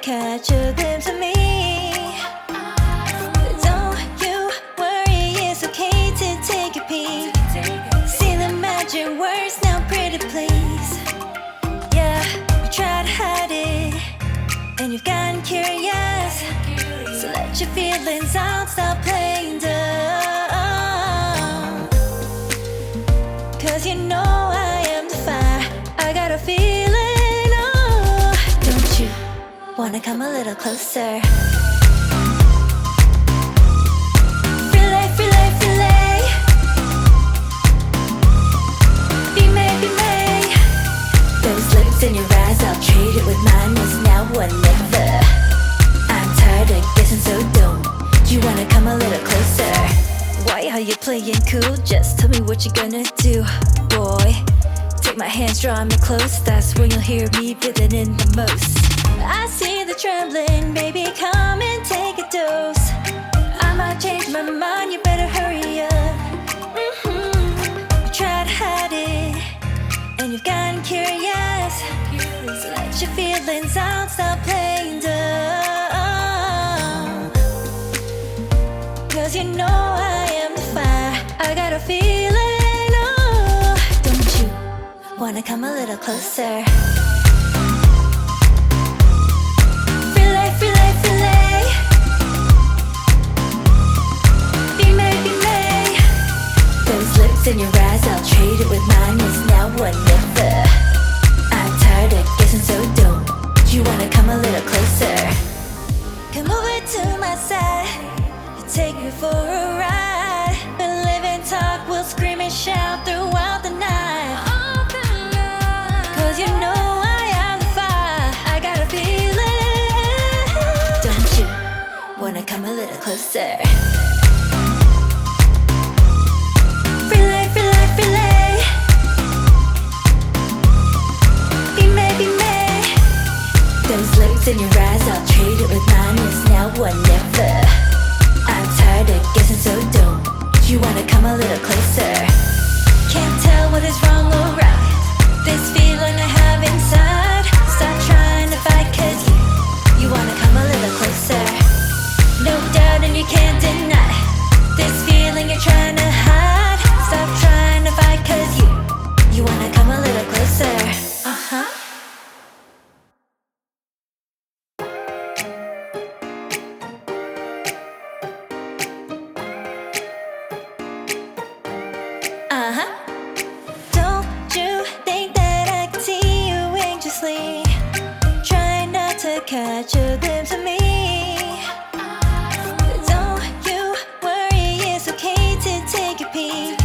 catch a glimpse of me. Don't you worry, it's okay to take a peek. See the magic words now, pretty please. Yeah, you try to hide it, and you've gotten curious. So let your feelings out, stop playing dumb. Cause you know I am the fire, I got a feeling, oh. Don't you wanna come a little closer? Filet, filet, filet. Be made, be made. Those lips in your eyes, I'll trade it with mine. It's now or never. I'm tired of guessing, so don't you wanna come a little closer? Why are you playing cool? Just tell me what you're gonna do, boy. Take my hands, draw me close. That's when you'll hear me feeling in the most. I see the trembling, baby, come and take a dose. I might change my mind, you better hurry up. You try to hide it, and you've gotten curious. So let your feelings out, stop playing dumb. Cause you know I am the fire, I got a feeling, oh. Don't you wanna come a little closer? Filet, filet, filet. Be made, be made. Those lips in your eyes, I'll trade it with mine. It's now or never. I'm tired of guessing, so don't you wanna come a little closer? Come over to my side, take me for a ride. We'll live and talk, we'll scream and shout throughout the night. Cause you know I am the fire, I got a feeling. Don't you wanna come a little closer? Filet, filet, filet. Be made, be made. Those lips in your eyes, I'll trade it with mine. It's now or never. I'm tired of guessing, so don't you wanna come a little closer? Can't tell what is wrong or right. This feeling I have inside. Stop trying to fight, cause you wanna come a little closer. No doubt and you can't deny this feeling you're trying to hide. Stop trying to fight, cause you wanna come a little closer. Uh-huh. Uh-huh. Don't you think that I can see you anxiously? Try not to catch a glimpse of me. Don't you worry, it's okay to take a peek.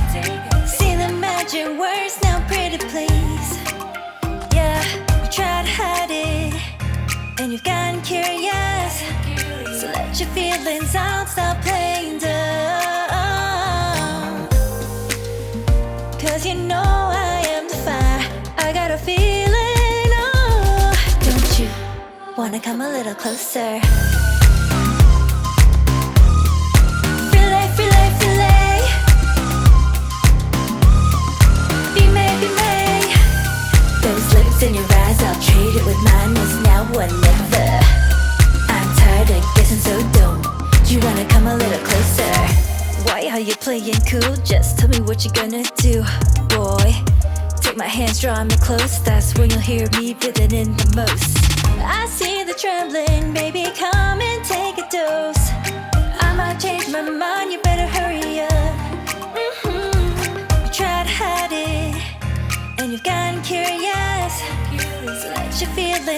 See the magic words now, pretty please. Yeah, you try to hide it, and you've gotten curious. So let your feelings out, stop playing dumb. Cause you know I am the fire, I got a feeling, oh. Don't you wanna come a little closer? Filet, filet, filet. Be made, be made. Those lips in your eyes, I'll trade it with mine. It's now or never. I'm tired of guessing, so don't you wanna come a little closer? Why are you playing cool? Just tell me what you're gonna do, boy. Take my hands, draw me close. That's when you'll hear me feeling in the most. I see the trembling, baby, come and take a dose. I might change my mind, you better hurry up. You try to hide it, and you've gotten curious. So let your feelings